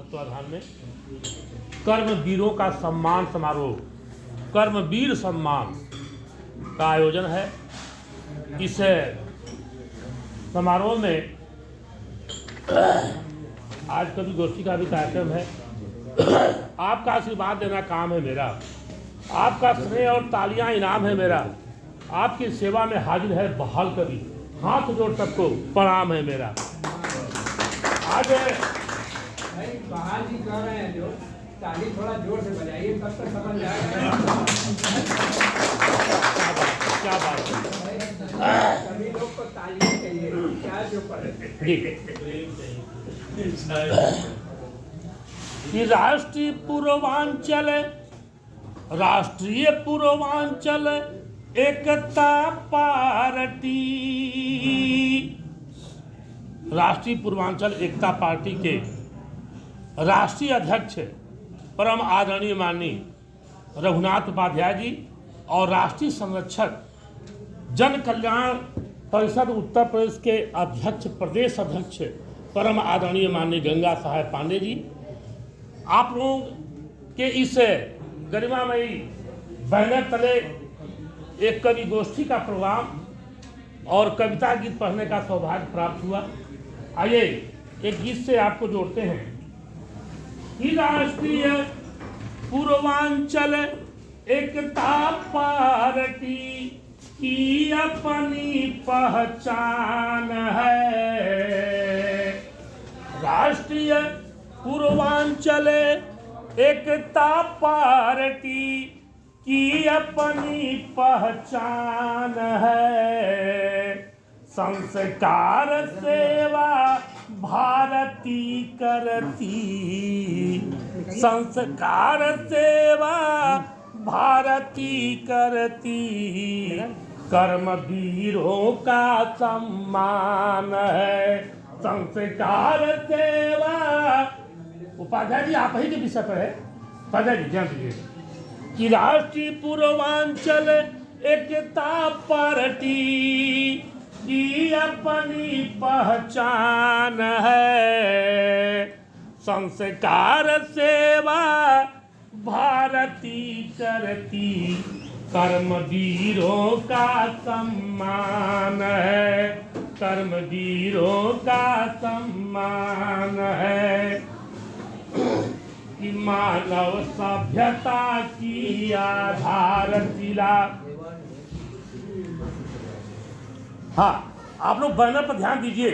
तत्वाधान में कर्मवीरों का सम्मान समारोह, कर्मवीर सम्मान का आयोजन है। इस समारोह में आज कवि गोष्ठी का भी कार्यक्रम है। आपका आशीर्वाद देना काम है मेरा, आपका स्नेह और तालियां इनाम है मेरा। आपकी सेवा में हाजिर है बहाल कवि, हाथ जोड़ सबको प्रणाम है मेरा। आज बहाल जी कह रहे हैं जो ताली थोड़ा जोर से बजाइए, तब तक समझ जाएगा। क्या बात है, सभी लोग को ताली चाहिए, क्या जो पढ़े कि राष्ट्रीय पूर्वांचल एकता पार्टी, राष्ट्रीय पूर्वांचल एकता पार्टी के राष्ट्रीय अध्यक्ष परम आदरणीय माननीय रघुनाथ उपाध्याय जी और राष्ट्रीय संरक्षक जन कल्याण परिषद उत्तर प्रदेश के अध्यक्ष, प्रदेश अध्यक्ष परम आदरणीय माननीय गंगा साहेब पांडे जी, आप लोगों के इस गरिमामयी बैनर तले एक कवि गोष्ठी का प्रोग्राम और कविता गीत पढ़ने का सौभाग्य प्राप्त हुआ। आइए एक गीत से आपको जोड़ते हैं कि राष्ट्रीय पूर्वांचल एकता पार्टी की अपनी पहचान है। राष्ट्रीय पूर्वांचल एकता पार्टी की अपनी पहचान है। संस्कार सेवा भारती करती, संस्कार सेवा भारती करती, कर्मवीरों का सम्मान है। संस्कार सेवा, उपाध्याय जी आप ही के विषय पर है, उपाध्याय जी ध्यान दीजिए कि राष्ट्रीय पूर्वांचल एकता पार्टी की अपनी पहचान है। संस्कार सेवा भारती करती, कर्मवीरों का सम्मान है। कर्मवीरों का सम्मान है कि मानव सभ्यता की आधारशिला। हाँ, आप लोग बैनर पर ध्यान दीजिए,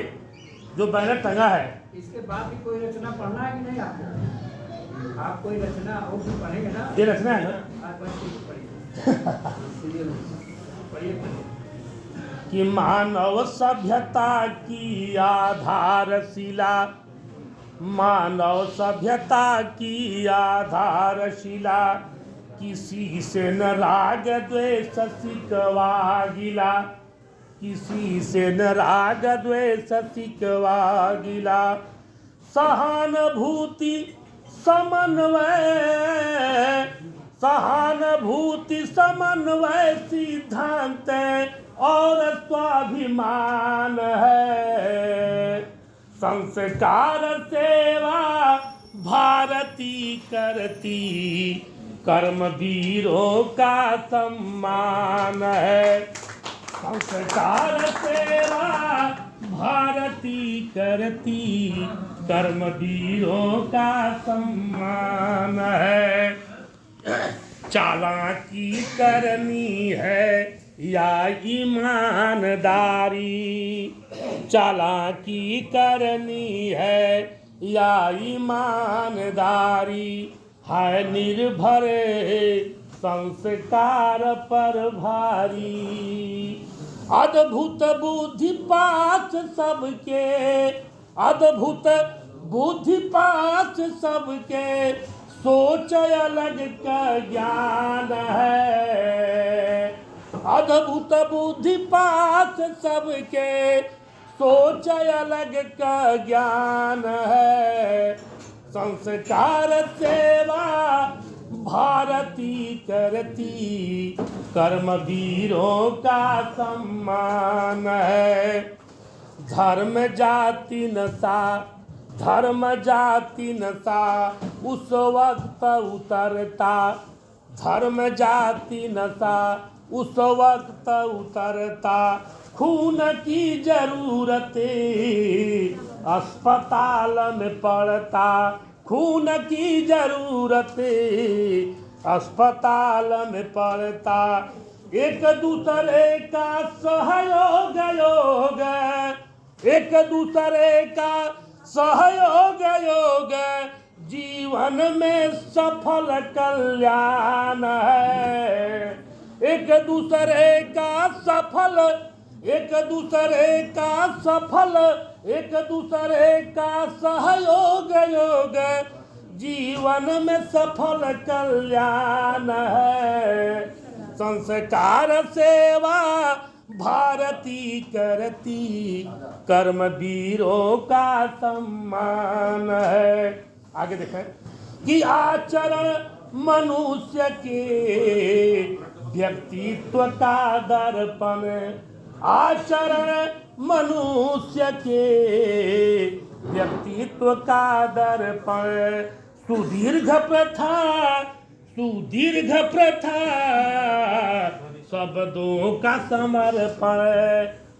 जो बैनर टंगा है। इसके बाद भी कोई रचना पढ़ना है कि नहीं आपको? आप कोई रचना और भी पढ़ेंगे ना? ये रचना है ना? पढ़िए कि मानव सभ्यता की आधारशिला, मानव सभ्यता की आधारशिला, किसी से न राग द्वेष सिकवा गिला, किसी से न राग द्वेष सिकवा गिला। सहानुभूति समन्वय, सहानुभूति समन्वय सिद्धांत और स्वाभिमान है। संस्कार सेवा भारती करती, कर्मवीरों का सम्मान है। संस्कार सेवा भारती करती, कर्मवीरों का सम्मान है। चालाकी करनी है या ईमानदारी, चालाकी करनी है या ईमानदारी, है निर्भर संस्कार पर भारी। अद्भुत बुद्धि पास सबके, अद्भुत बुद्धि पास सबके, सोच अलग का ज्ञान है। अद्भुत बुद्धि पास सबके, सोच अलग का ज्ञान है। संस्कार सेवा भारती करती, कर्मवीरों का सम्मान है। धर्म जाति नशा धर्म जाति नशा उस वक्त उतरता, धर्म जाति नशा उस वक्त उतरता, खून की जरूरत अस्पताल में पड़ता, खून की जरूरत अस्पताल में पड़ता, एक दूसरे का सहयोग योग, एक दूसरे का सहयोग योग जीवन में सफल कल्याण है। एक दूसरे का सफल, एक दूसरे का सफल, एक दूसरे का सहयोग योग जीवन में सफल कल्याण है। संस्कार सेवा भारती करती, कर्मवीरों का सम्मान है। आगे देखें कि आचरण मनुष्य के व्यक्तित्व का दर्पण, आचरण मनुष्य के व्यक्तित्व का दर्पण, सुदीर्घ प्रथा, सुदीर्घ प्रथा शब्दों का समर्पण,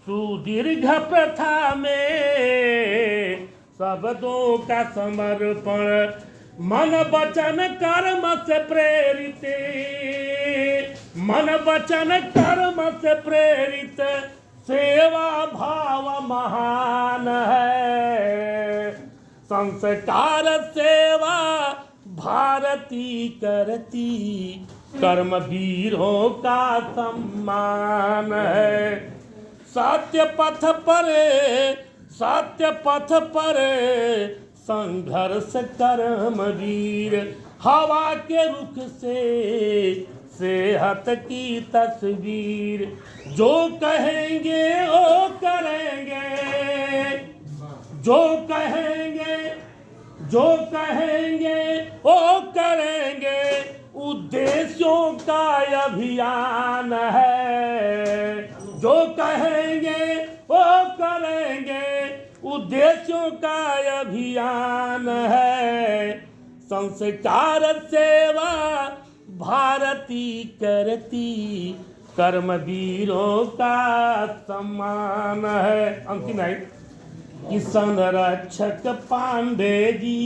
सुदीर्घ प्रथा में शब्दों का समर्पण, मन वचन कर्म से प्रेरित, मन वचन कर्म से प्रेरित सेवा भाव महान है। संस्कार सेवा भारती करती, कर्मवीरों का सम्मान है। सत्य पथ पर, सत्य पथ पर संघर्ष कर्मवीर, हवा के रुख से सेहत की तस्वीर, जो कहेंगे वो करेंगे, जो कहेंगे, जो कहेंगे वो करेंगे, उद्देश्यों का अभियान है। जो कहेंगे वो करेंगे, उद्देश्यों का अभियान है। संस्कार सेवा भारती करती, कर्मवीरों का सम्मान है। अंतिम है कि संरक्षक पांडे जी,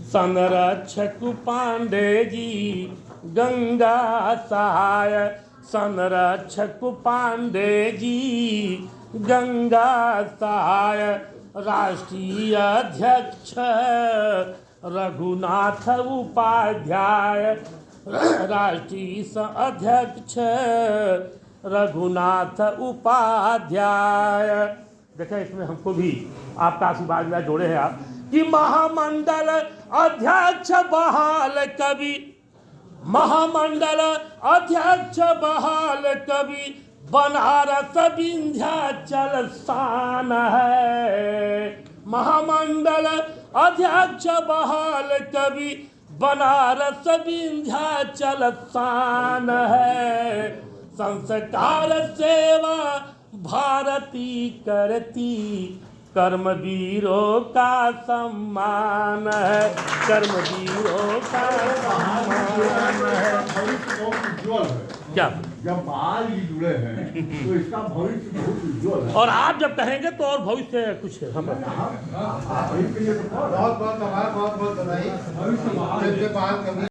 संरक्षक पांडे जी गंगा सहाय, संरक्षक पांडे जी गंगा सहाय, राष्ट्रीय अध्यक्ष रघुनाथ उपाध्याय, राष्ट्रीय अध्यक्ष रघुनाथ उपाध्याय। देखा इसमें हमको भी आपका आशीर्वाद में जोड़े हैं आप कि महामंडल अध्यक्ष बहाल कवि, महामंडल अध्यक्ष बहाल कवि, बनारस विंध्याचल शान है। महामंडल अध्यक्ष बहाल कवि, बनारस विंध्याचल शान है। संस्कार सेवा भारती करती, कर्मवीरों का सम्मान है, कर्मवीरों का सम्मान है। क्या जब बाल ही जुड़े हैं तो इसका भविष्य बहुत उज्ज्वल है। और आप जब कहेंगे तो और भविष्य कुछ है हम बहुत बहुत बहुत बहुत बधाई।